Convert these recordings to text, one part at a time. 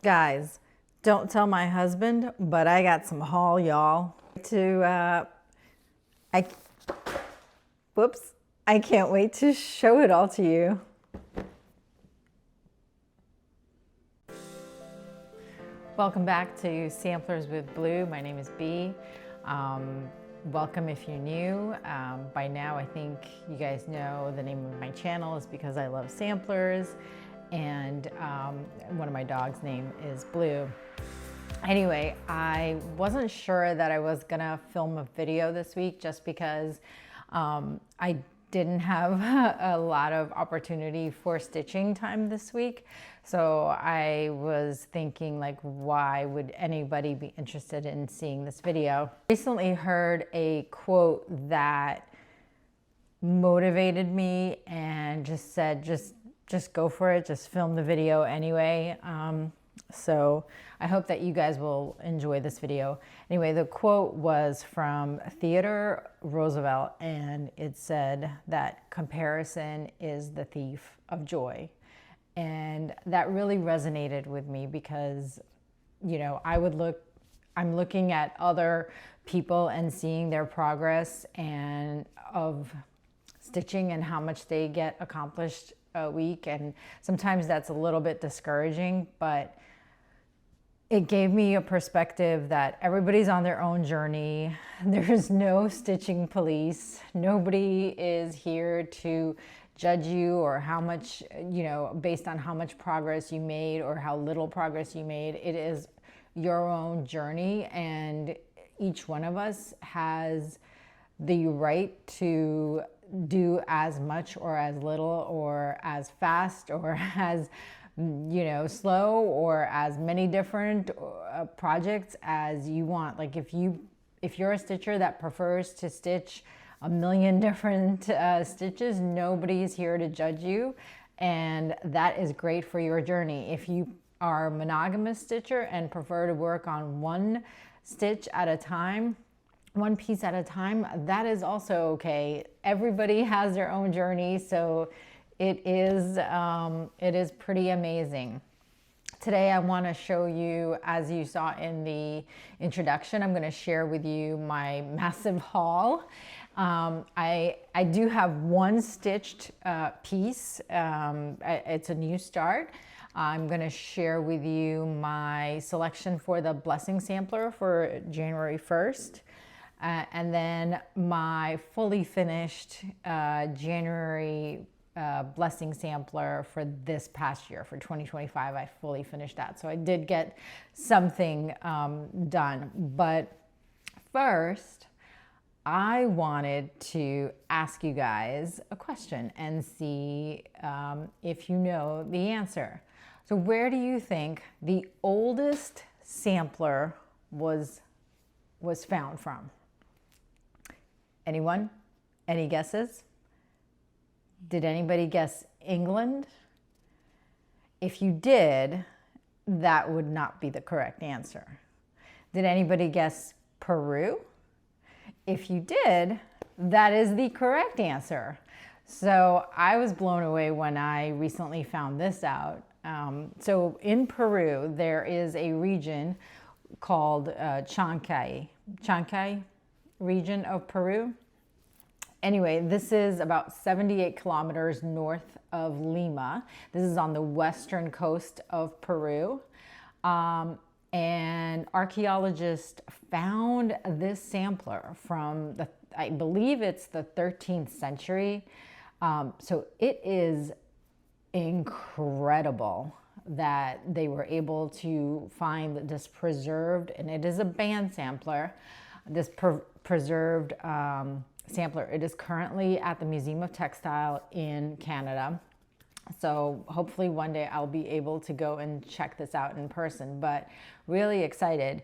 Guys, don't tell my husband, but I got some haul, y'all. I, whoops, I can't wait to show it all to you. Welcome back to Samplers with Blue. My name is Bee. Welcome if you're new. By now, I think you guys know the name of my channel is because I love samplers, and one of my dogs' name is Blue. Anyway, I wasn't sure that I was gonna film a video this week just because I didn't have a lot of opportunity for stitching time this week. So I was thinking, like, why would anybody be interested in seeing this video? I recently heard a quote that motivated me and just said, just go for it, just film the video anyway. So I hope that you guys will enjoy this video. Anyway, the quote was from Theodore Roosevelt, and it said that comparison is the thief of joy. And that really resonated with me because, you know, I'm looking at other people and seeing their progress and of stitching and how much they get accomplished a week. And sometimes that's a little bit discouraging, but it gave me a perspective that everybody's on their own journey. There's no stitching police. Nobody is here to judge you or how much, you know, based on how much progress you made or how little progress you made. It is your own journey, and each one of us has the right to do as much or as little or as fast or as, you know, slow or as many different projects as you want. Like if you're a stitcher that prefers to stitch a million different stitches, nobody's here to judge you, and that is great for your journey. If you are a monogamous stitcher and prefer to work on one stitch at a time, one piece at a time, that is also okay. Everybody has their own journey, so it is pretty amazing. Today I want to show you, as you saw in the introduction, I'm going to share with you my massive haul. I do have one stitched piece. It's a new start. I'm going to share with you my selection for the blessing sampler for January 1st. And then my fully finished January blessing sampler for this past year, for 2025. I fully finished that. So I did get something done. But first, I wanted to ask you guys a question and see if you know the answer. So where do you think the oldest sampler was found from? Anyone? Any guesses? Did anybody guess England? If you did, that would not be the correct answer. Did anybody guess Peru? If you did, that is the correct answer. So I was blown away when I recently found this out. So in Peru, there is a region called Chancay region of Peru. Anyway, this is about 78 kilometers north of Lima. This is on the western coast of Peru. And archaeologists found this sampler from I believe it's the 13th century. So it is incredible that they were able to find this preserved, and it is a band sampler, this preserved sampler. It is currently at the Museum of Textile in Canada. So hopefully one day I'll be able to go and check this out in person, but really excited.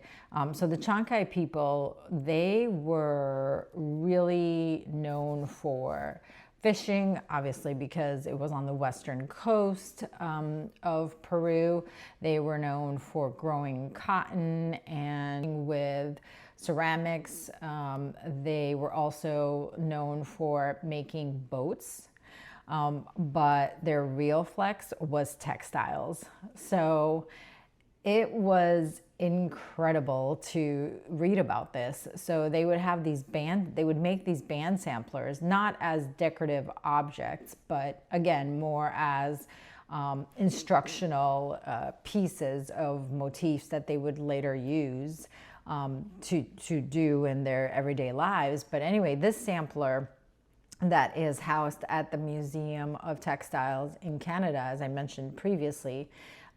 So the Chancay people, they were really known for fishing, obviously, because it was on the western coast of Peru. They were known for growing cotton and with ceramics. They were also known for making boats, but their real flex was textiles. So It was incredible to read about this. So they would have they would make these band samplers, not as decorative objects, but again, more as instructional pieces of motifs that they would later use to do in their everyday lives. But anyway, this sampler that is housed at the Museum of Textiles in Canada, as I mentioned previously,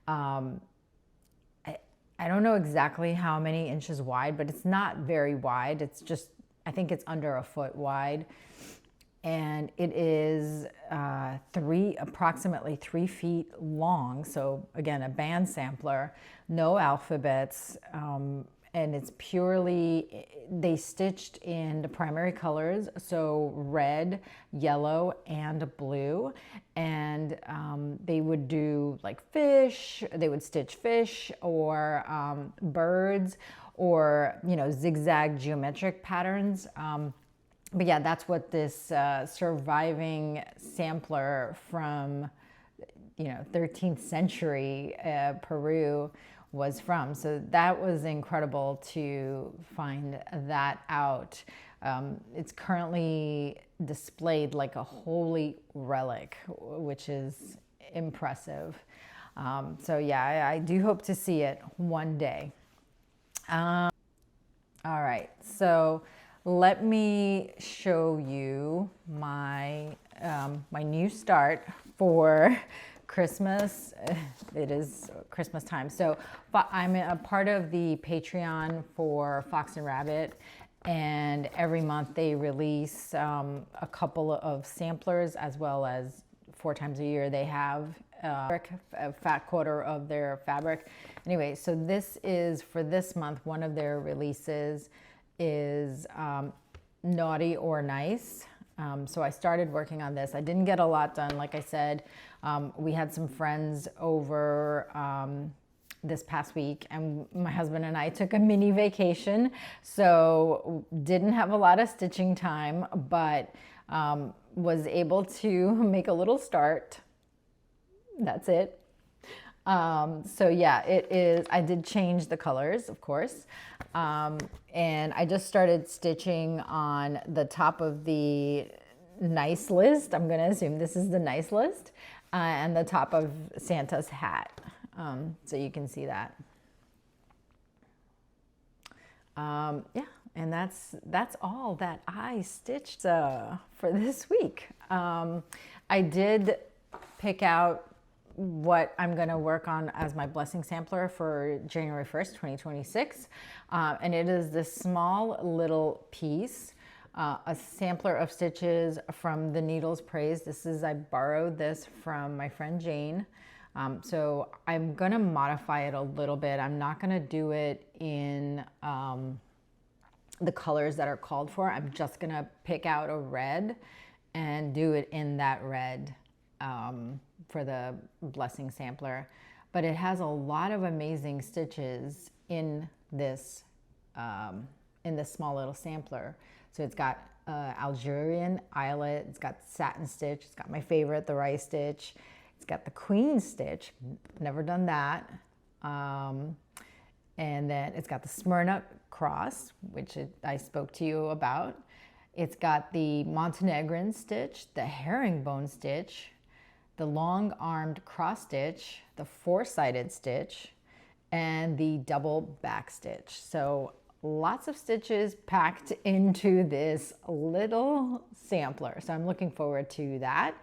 I don't know exactly how many inches wide, but it's not very wide. It's just, I think it's under a foot wide. And it is approximately 3 feet long. So again, a band sampler, no alphabets, and it's purely, they stitched in the primary colors, so red, yellow, and blue. And they would do like fish, they would stitch fish or birds or, you know, zigzag geometric patterns. But yeah, that's what this surviving sampler from, you know, 13th century Peru was from. So that was incredible to find that out. It's currently displayed like a holy relic, which is impressive. So yeah, I do hope to see it one day. All right, so let me show you my my new start for Christmas. It is Christmas time. So I'm a part of the Patreon for Fox and Rabbit, and every month they release a couple of samplers, as well as 4 times a year they have a fat quarter of their fabric. Anyway, so this is for this month, one of their releases is Naughty or Nice. So I started working on this. I didn't get a lot done. Like I said, we had some friends over this past week, and my husband and I took a mini vacation. So didn't have a lot of stitching time, but was able to make a little start. That's it. So yeah, it is, I did change the colors, of course. And I just started stitching on the top of the nice list. I'm going to assume this is the nice list, and the top of Santa's hat. So you can see that. Yeah, and that's all that I stitched for this week. I did pick out what I'm going to work on as my blessing sampler for January 1st, 2026. And it is this small little piece, a sampler of stitches from the Needles Prayse. I borrowed this from my friend Jane. So I'm going to modify it a little bit. I'm not going to do it in the colors that are called for. I'm just going to pick out a red and do it in that red for the blessing sampler. But it has a lot of amazing stitches in this small little sampler. So it's got Algerian eyelet, it's got satin stitch, it's got my favorite, the rice stitch, it's got the queen stitch, never done that. And then it's got the Smyrna cross, which I spoke to you about. It's got the Montenegrin stitch, the herringbone stitch, the long-armed cross stitch, the four-sided stitch, and the double back stitch. So lots of stitches packed into this little sampler. So I'm looking forward to that.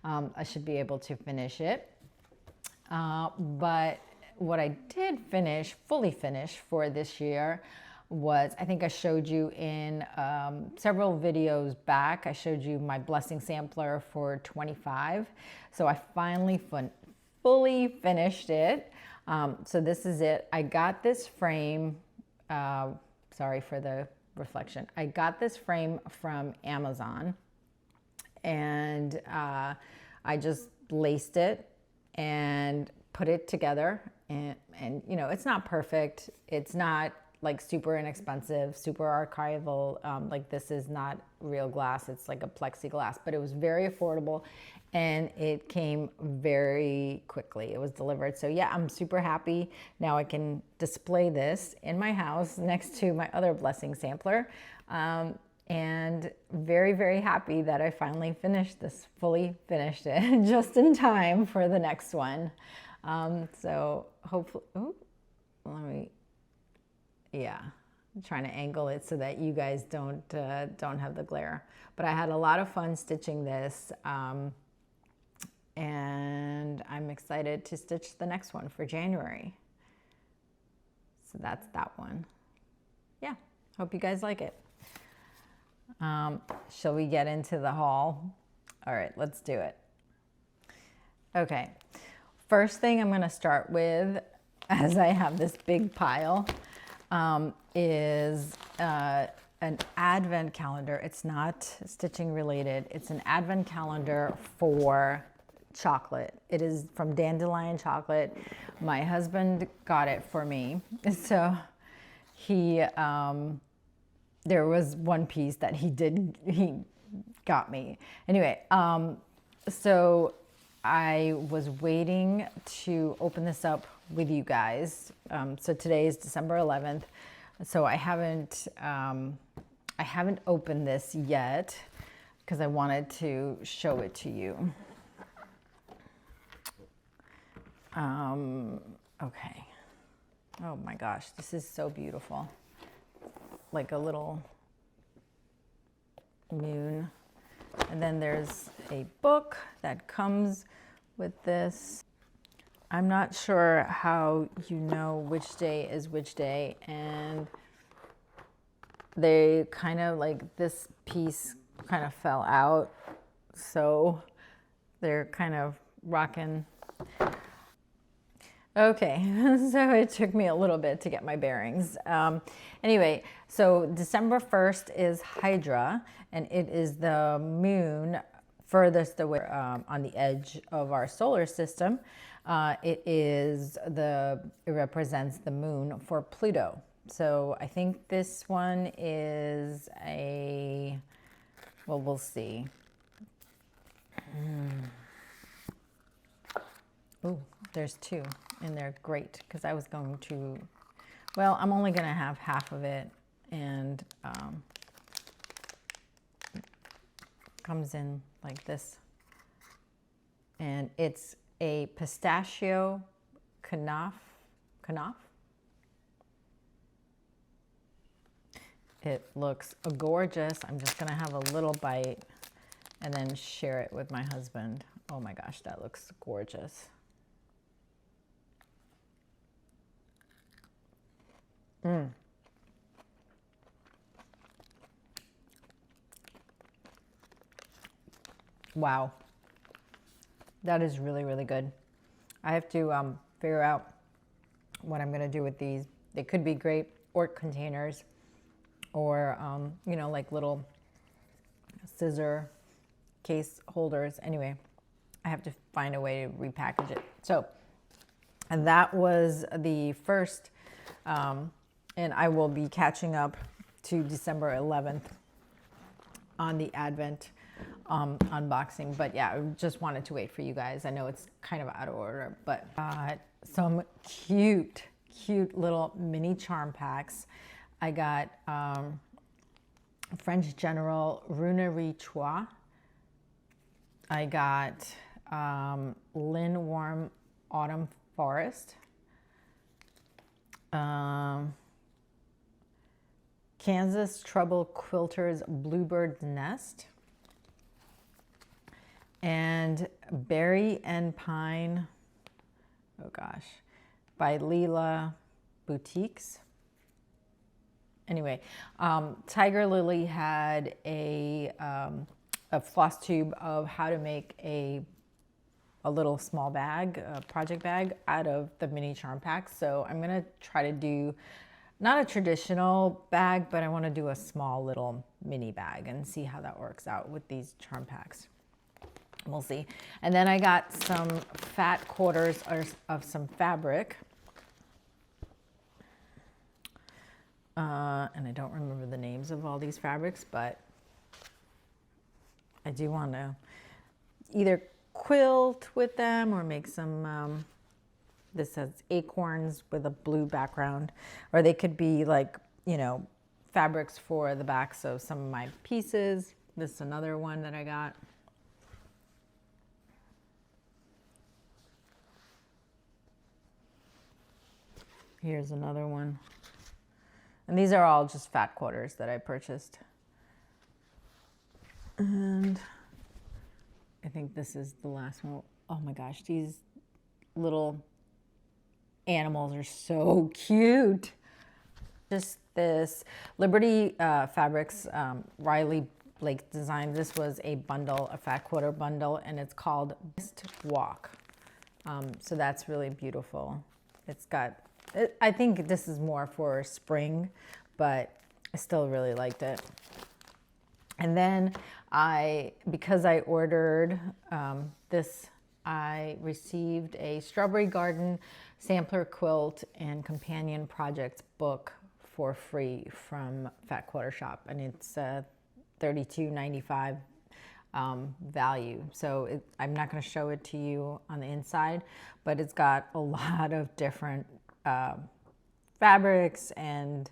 I should be able to finish it. But what I did fully finish for this year was, I think I showed you in several videos back, I showed you my blessing sampler for 25. So I finally fully finished it. So this is it. I got this frame, sorry for the reflection. I got this frame from Amazon, and I just laced it and put it together. And you know, it's not perfect. It's not like super inexpensive, super archival. Like this is not real glass, it's like a plexiglass, but it was very affordable and it came very quickly. It was delivered. So yeah, I'm super happy. Now I can display this in my house next to my other blessing sampler. And very, very happy that I finally finished this, fully finished it just in time for the next one. So hopefully, ooh, let me, yeah, I'm trying to angle it so that you guys don't have the glare. But I had a lot of fun stitching this, and I'm excited to stitch the next one for January. So that's that one. Yeah, hope you guys like it. Shall we get into the haul? All right, let's do it. Okay, first thing I'm going to start with, as I have this big pile, is an advent calendar. It's not stitching related. It's an advent calendar for chocolate. It is from Dandelion chocolate. My husband got it for me. So he, there was one piece that he got me. Anyway, so I was waiting to open this up with you guys. So today is December 11th. So I haven't opened this yet because I wanted to show it to you. Okay. Oh my gosh, this is so beautiful. Like a little moon. And then there's a book that comes with this. I'm not sure how you know which day is which day, and they kind of like this piece kind of fell out, so they're kind of rocking. Okay, so it took me a little bit to get my bearings. Anyway, so December 1st is Hydra, and it is the moon furthest away on the edge of our solar system. It represents the moon for Pluto. So I think this one is well, we'll see. Ooh, there's two in there. Great, because I was going to, well, I'm only going to have half of it, and comes in like this. And it's a pistachio knaf. It looks gorgeous. I'm just going to have a little bite and then share it with my husband. Oh my gosh, that looks gorgeous. Wow, that is really, really good. I have to figure out what I'm going to do with these. They could be great orc containers, or you know, like little scissor case holders. Anyway, I have to find a way to repackage it. So, and that was the first, and I will be catching up to December 11th on the Advent unboxing. But yeah, I just wanted to wait for you guys. I know it's kind of out of order, but some cute little mini charm packs. I got French General Runerie Choix. I got Lindworm Autumn Forest. Kansas Trouble Quilters Bluebird's Nest. And Berry and Pine, oh gosh, by Leela Boutiques. Anyway, Tiger Lily had a Flosstube of how to make a little small bag, a project bag, out of the mini charm packs. So I'm gonna try to do, not a traditional bag, but I wanna do a small little mini bag and see how that works out with these charm packs. We'll see. And then I got some fat quarters of some fabric. And I don't remember the names of all these fabrics, but I do want to either quilt with them or make some, this has acorns with a blue background, or they could be like, you know, fabrics for the backs of some of my pieces. This is another one that I got. Here's another one. And these are all just fat quarters that I purchased. And I think this is the last one. Oh my gosh, these little animals are so cute. Just this Liberty Fabrics, Riley Blake designed. This was a bundle, a fat quarter bundle, and it's called Mist Walk. So that's really beautiful. It's got, I think this is more for spring, but I still really liked it. And then because I ordered this, I received a Strawberry Garden Sampler Quilt and Companion Project book for free from Fat Quarter Shop, and it's $32.95 value. So I'm not going to show it to you on the inside, but it's got a lot of different fabrics and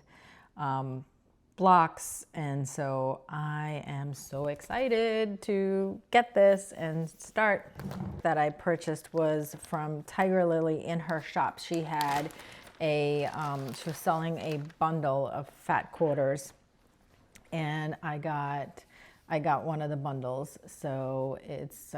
blocks, and so I am so excited to get this and start. That I purchased was from Tiger Lily in her shop. She had a she was selling a bundle of fat quarters, and I got one of the bundles, so it's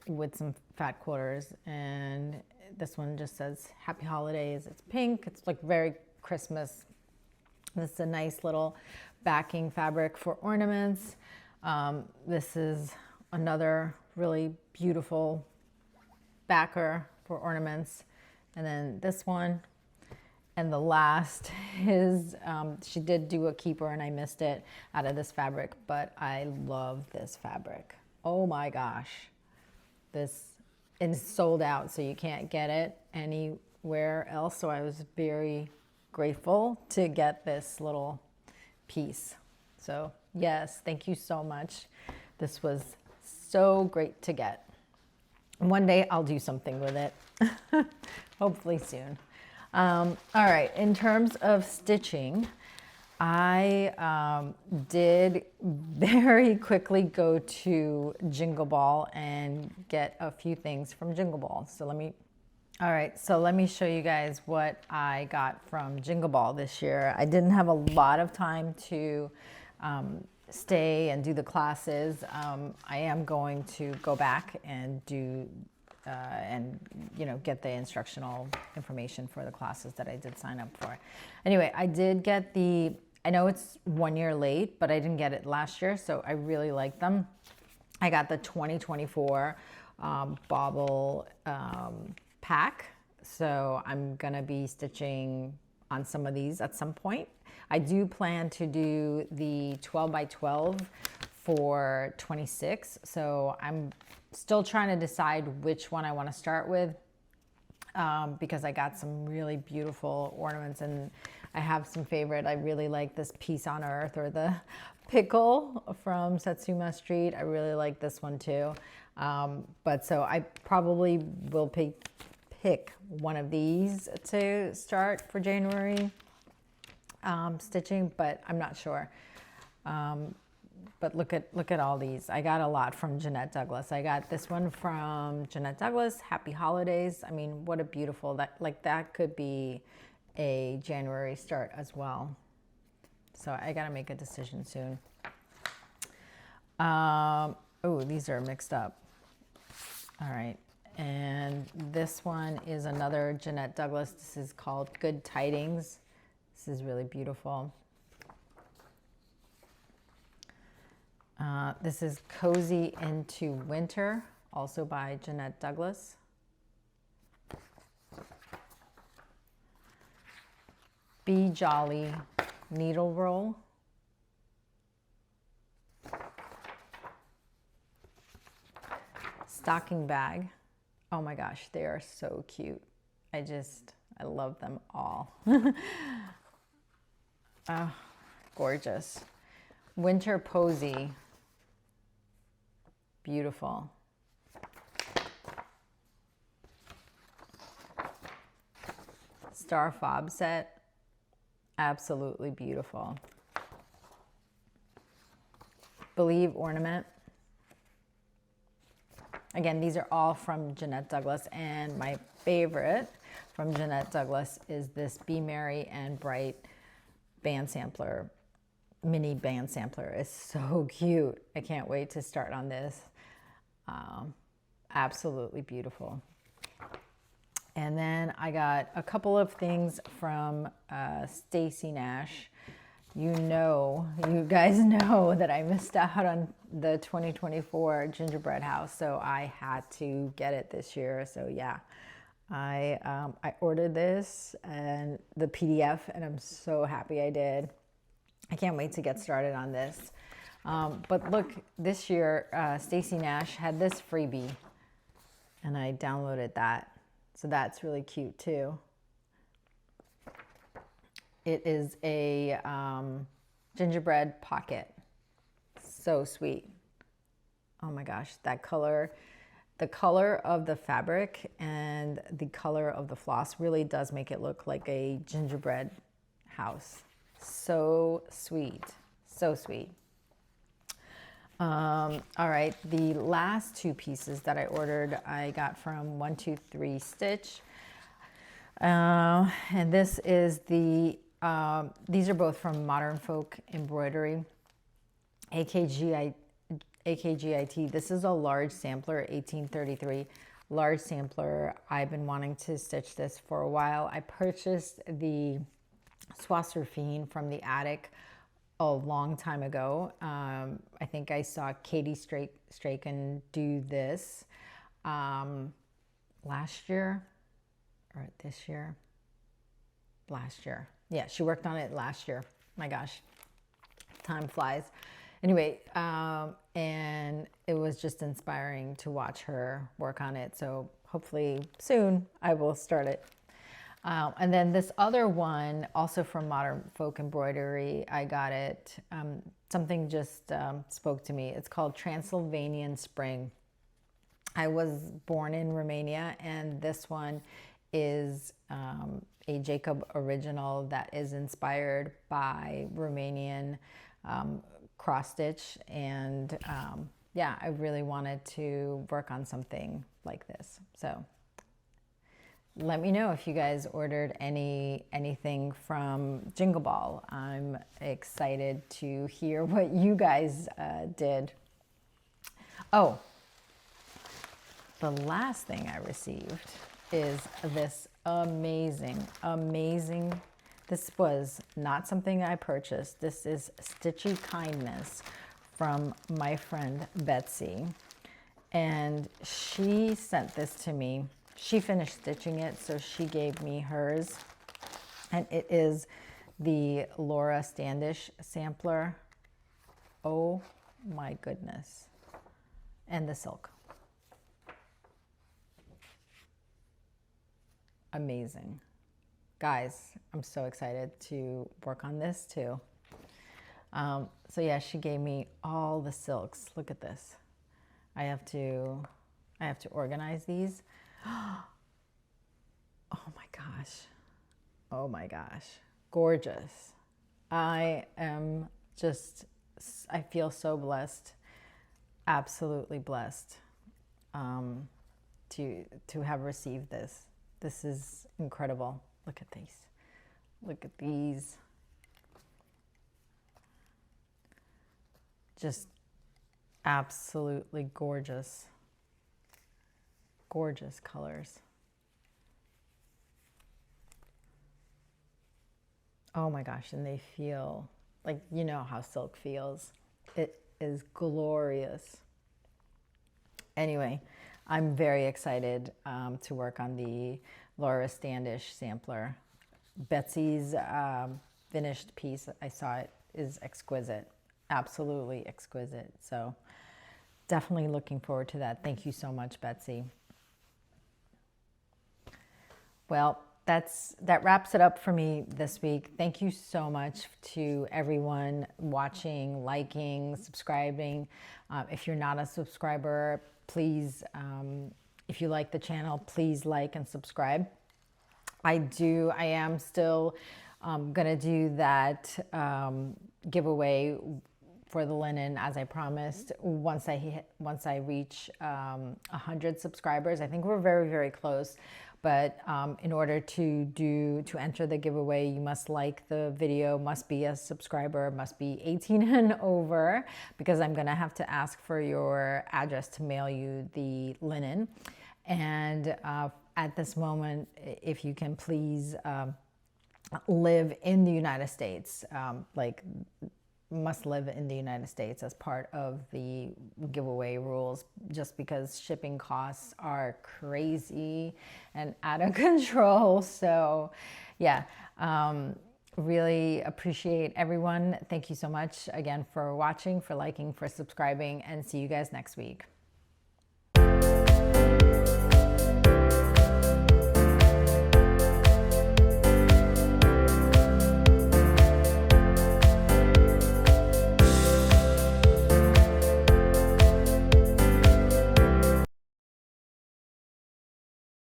with some fat quarters, and this one just says Happy Holidays. It's pink. It's like very Christmas. This is a nice little backing fabric for ornaments. This is another really beautiful backer for ornaments. And then this one. And the last is, she did do a keeper and I missed it out of this fabric, but I love this fabric. Oh my gosh. This is sold out, so you can't get it anywhere else. So I was very grateful to get this little piece. So yes, thank you so much. This was so great to get. One day I'll do something with it, hopefully soon. All right, in terms of stitching, I did very quickly go to Jingle Ball and get a few things from Jingle Ball. So let me show you guys what I got from Jingle Ball this year. I didn't have a lot of time to stay and do the classes. I am going to go back and do get the instructional information for the classes that I did sign up for. Anyway, I did get I know it's 1 year late, but I didn't get it last year, so I really like them. I got the 2024 bauble pack, so I'm gonna be stitching on some of these at some point. I do plan to do the 12 by 12 for 26, so I'm still trying to decide which one I want to start with, because I got some really beautiful ornaments and I have some favorite. I really like this Peace on Earth, or the pickle from Satsuma Street. I really like this one too. But so I probably will pick one of these to start for January stitching, but I'm not sure. But look at all these. I got a lot from Jeanette Douglas. I got this one from Jeanette Douglas, Happy Holidays. I mean, what a beautiful, that could be a January start as well. So I gotta make a decision soon. Oh, these are mixed up. All right, and this one is another Jeanette Douglas. This is called Good Tidings. This is really beautiful. This is Cozy into Winter, also by Jeanette Douglas. Be Jolly Needle Roll. Stocking Bag. Oh my gosh, they are so cute. I love them all. Oh, gorgeous. Winter Posy. Beautiful. Star Fob set. Absolutely beautiful. Believe ornament. Again, these are all from Jeanette Douglas, and my favorite from Jeanette Douglas is this Be Merry and Bright band sampler, mini band sampler. It's so cute. I can't wait to start on this. Absolutely beautiful. And then I got a couple of things from Stacy Nash. You guys know that I missed out on the 2024 gingerbread house, so I had to get it this year. So yeah, I ordered this and the PDF, and I'm so happy I did. I can't wait to get started on this. But look, this year Stacy Nash had this freebie, and I downloaded that, so that's really cute too. It is a gingerbread pocket. So sweet. Oh my gosh, that color, the color of the fabric and the color of the floss really does make it look like a gingerbread house. So sweet, so sweet. All right, the last two pieces that I ordered, I got from 123 Stitch. And this is the, these are both from Modern Folk Embroidery, AKGIT. This is a large sampler, 1833 large sampler. I've been wanting to stitch this for a while. I purchased the Swasserfine from the attic a long time ago. I think I saw Katie Straken do this last year. Or this year? Last year. Yeah, she worked on it last year. My gosh, time flies. Anyway, and it was just inspiring to watch her work on it. So hopefully soon I will start it. And then this other one, also from Modern Folk Embroidery, I got it. Something just spoke to me. It's called Transylvanian Spring. I was born in Romania, and this one is a Jacob original that is inspired by Romanian cross stitch, and yeah, I really wanted to work on something like this. So let me know if you guys ordered anything from Jingle Ball. I'm excited to hear what you guys did. Oh, the last thing I received is this amazing, this was not something I purchased. This is Stitchy Kindness from my friend Betsy. And she sent this to me. She finished stitching it, so she gave me hers. And it is the Laura Standish sampler. Oh my goodness. And the silk. Amazing. Guys, I'm so excited to work on this too. So yeah, she gave me all the silks. Look at this. I have to organize these. Oh my gosh. Oh my gosh. Gorgeous. I feel so blessed. Absolutely blessed to have received this. This is incredible. Look at these. Look at these. Just absolutely gorgeous. Gorgeous colors. Oh my gosh, and they feel like, you know how silk feels. It is glorious. Anyway, I'm very excited to work on the Laura Standish sampler. Betsy's finished piece, I saw it, is exquisite. Absolutely exquisite. So definitely looking forward to that. Thank you so much, Betsy. Well, that wraps it up for me this week. Thank you so much to everyone watching, liking, subscribing. If you're not a subscriber, please, if you like the channel, please like and subscribe. I am still gonna do that giveaway for the linen, as I promised, once I reach 100 subscribers. I think we're very, very close. But in order to enter the giveaway, you must like the video, must be a subscriber, must be 18 and over, because I'm gonna have to ask for your address to mail you the linen. And at this moment, if you can please live in the United States, like must live in the United States as part of the giveaway rules, just because shipping costs are crazy and out of control. So yeah, really appreciate everyone. Thank you so much again for watching, for liking, for subscribing, and see you guys next week.